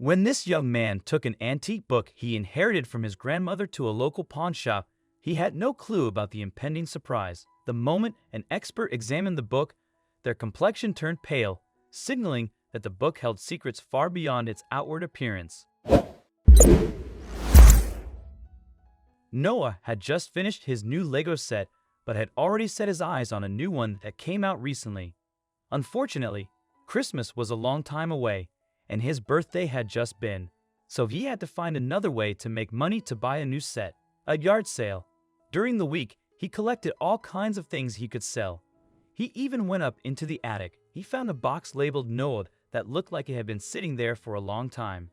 When this young man took an antique book he inherited from his grandmother to a local pawn shop, he had no clue about the impending surprise. The moment an expert examined the book, their complexion turned pale, signaling that the book held secrets far beyond its outward appearance. Noah had just finished his new Lego set, but had already set his eyes on a new one that came out recently. Unfortunately, Christmas was a long time away, and his birthday had just been, so he had to find another way to make money to buy a new set. A yard sale. During the week, he collected all kinds of things he could sell. He even went up into the attic. He found a box labeled Noah that looked like it had been sitting there for a long time.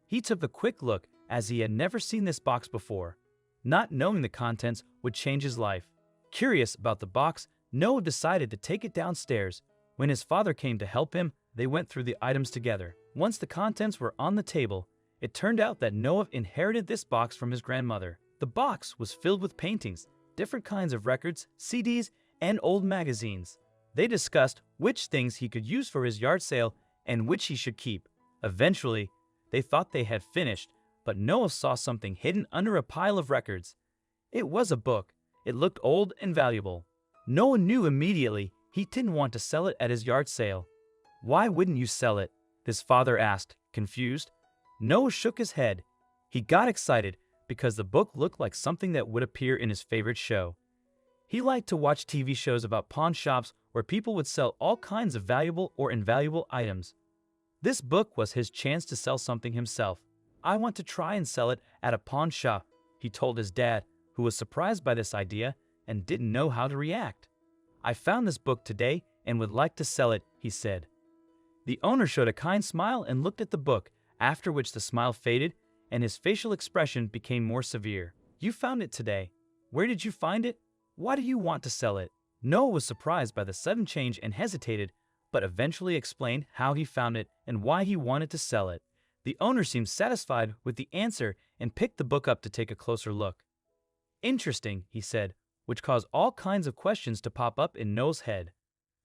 He took a quick look, as he had never seen this box before. Not knowing the contents would change his life. Curious about the box, Noah decided to take it downstairs. When his father came to help him, they went through the items together. Once the contents were on the table, it turned out that Noah inherited this box from his grandmother. The box was filled with paintings, different kinds of records, CDs, and old magazines. They discussed which things he could use for his yard sale and which he should keep. Eventually, they thought they had finished, but Noah saw something hidden under a pile of records. It was a book. It looked old and valuable. Noah knew immediately he didn't want to sell it at his yard sale. "Why wouldn't you sell it?" his father asked, confused. Noah shook his head. He got excited because the book looked like something that would appear in his favorite show. He liked to watch TV shows about pawn shops where people would sell all kinds of valuable or invaluable items. This book was his chance to sell something himself. "I want to try and sell it at a pawn shop," he told his dad, who was surprised by this idea and didn't know how to react. "I found this book today and would like to sell it," he said. The owner showed a kind smile and looked at the book, after which the smile faded and his facial expression became more severe. "You found it today. Where did you find it? Why do you want to sell it?" Noah was surprised by the sudden change and hesitated, but eventually explained how he found it and why he wanted to sell it. The owner seemed satisfied with the answer and picked the book up to take a closer look. "Interesting," he said, which caused all kinds of questions to pop up in Noah's head.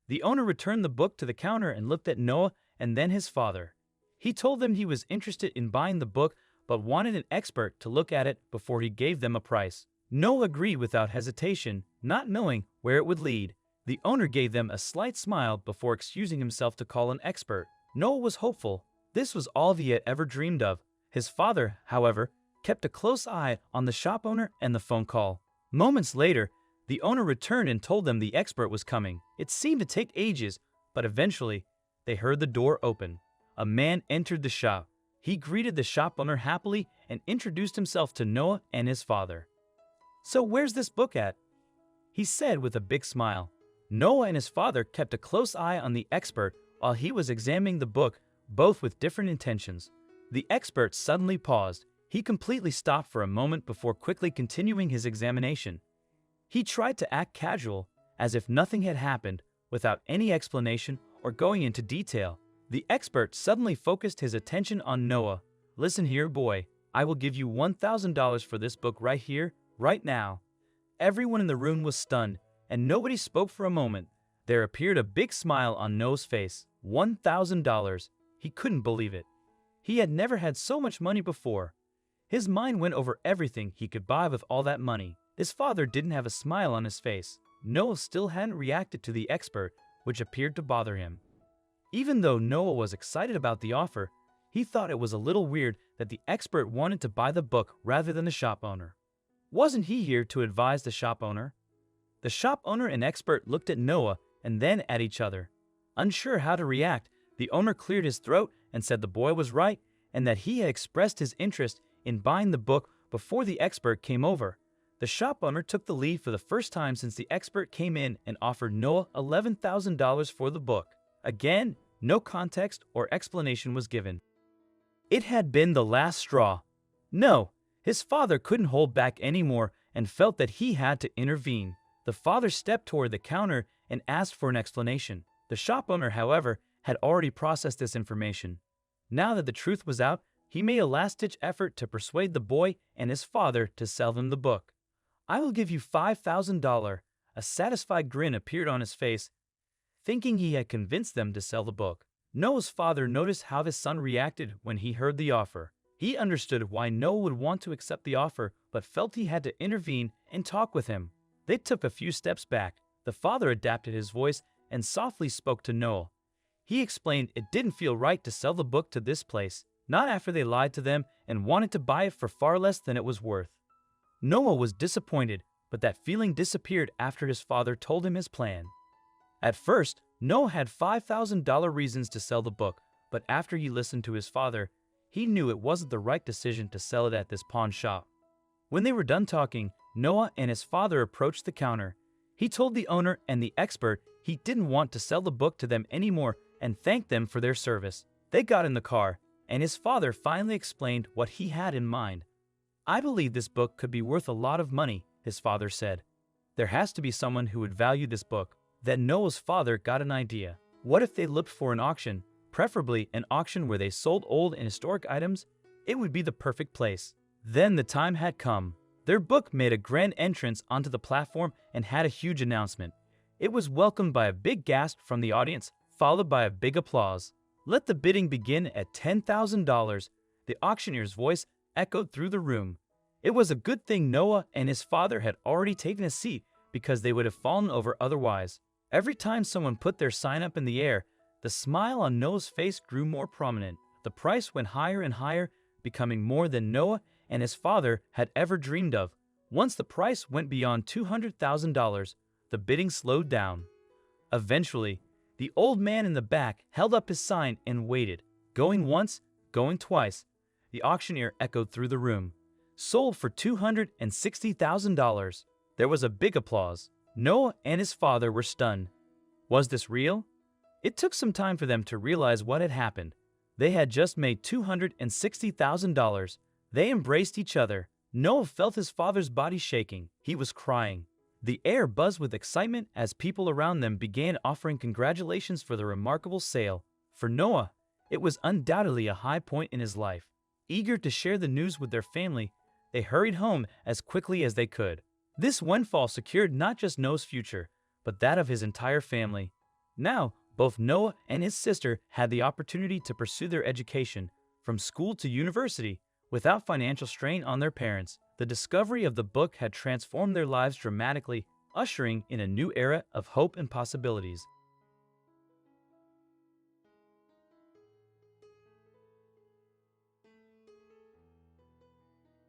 The owner returned the book to the counter and looked at Noah and then his father. He told them he was interested in buying the book but wanted an expert to look at it before he gave them a price. Noah agreed without hesitation, not knowing where it would lead. The owner gave them a slight smile before excusing himself to call an expert. Noah was hopeful. This was all he had ever dreamed of. His father, however, kept a close eye on the shop owner and the phone call. Moments later, the owner returned and told them the expert was coming. It seemed to take ages, but eventually, they heard the door open. A man entered the shop. He greeted the shop owner happily and introduced himself to Noah and his father. "So where's this book at?" he said with a big smile. Noah and his father kept a close eye on the expert while he was examining the book, both with different intentions. The expert suddenly paused. He completely stopped for a moment before quickly continuing his examination. He tried to act casual, as if nothing had happened, without any explanation or going into detail. The expert suddenly focused his attention on Noah. "Listen here, boy. I will give you $1,000 for this book right here, right now." Everyone in the room was stunned, and nobody spoke for a moment. There appeared a big smile on Noah's face. $1,000. He couldn't believe it. He had never had so much money before. His mind went over everything he could buy with all that money. His father didn't have a smile on his face. Noah still hadn't reacted to the expert, which appeared to bother him. Even though Noah was excited about the offer, he thought it was a little weird that the expert wanted to buy the book rather than the shop owner. Wasn't he here to advise the shop owner? The shop owner and expert looked at Noah and then at each other. Unsure how to react, the owner cleared his throat and said the boy was right and that he had expressed his interest in buying the book before the expert came over. The shop owner took the lead for the first time since the expert came in and offered Noah $11,000 for the book. Again, no context or explanation was given. It had been the last straw. No, his father couldn't hold back anymore and felt that he had to intervene. The father stepped toward the counter and asked for an explanation. The shop owner, however, had already processed this information. Now that the truth was out, he made a last-ditch effort to persuade the boy and his father to sell them the book. "I will give you $5,000. A satisfied grin appeared on his face, thinking he had convinced them to sell the book. Noah's father noticed how his son reacted when he heard the offer. He understood why Noah would want to accept the offer, but felt he had to intervene and talk with him. They took a few steps back. The father adapted his voice and softly spoke to Noah. He explained it didn't feel right to sell the book to this place, not after they lied to them and wanted to buy it for far less than it was worth. Noah was disappointed, but that feeling disappeared after his father told him his plan. At first, Noah had $5,000 reasons to sell the book, but after he listened to his father, he knew it wasn't the right decision to sell it at this pawn shop. When they were done talking, Noah and his father approached the counter. He told the owner and the expert he didn't want to sell the book to them anymore and thanked them for their service. They got in the car, and his father finally explained what he had in mind. "I believe this book could be worth a lot of money," his father said. "There has to be someone who would value this book." Then Noah's father got an idea. What if they looked for an auction, preferably an auction where they sold old and historic items? It would be the perfect place. Then the time had come. Their book made a grand entrance onto the platform and had a huge announcement. It was welcomed by a big gasp from the audience, followed by a big applause. "Let the bidding begin at $10,000. The auctioneer's voice echoed through the room. It was a good thing Noah and his father had already taken a seat, because they would have fallen over otherwise. Every time someone put their sign up in the air, the smile on Noah's face grew more prominent. The price went higher and higher, becoming more than Noah and his father had ever dreamed of. Once the price went beyond $200,000, the bidding slowed down. Eventually, the old man in the back held up his sign and waited. Going once, going twice. The auctioneer echoed through the room. "Sold for $260,000. There was a big applause. Noah and his father were stunned. Was this real? It took some time for them to realize what had happened. They had just made $260,000. They embraced each other. Noah felt his father's body shaking. He was crying. The air buzzed with excitement as people around them began offering congratulations for the remarkable sale. For Noah, it was undoubtedly a high point in his life. Eager to share the news with their family, they hurried home as quickly as they could. This windfall secured not just Noah's future, but that of his entire family. Now, both Noah and his sister had the opportunity to pursue their education, from school to university, without financial strain on their parents. The discovery of the book had transformed their lives dramatically, ushering in a new era of hope and possibilities.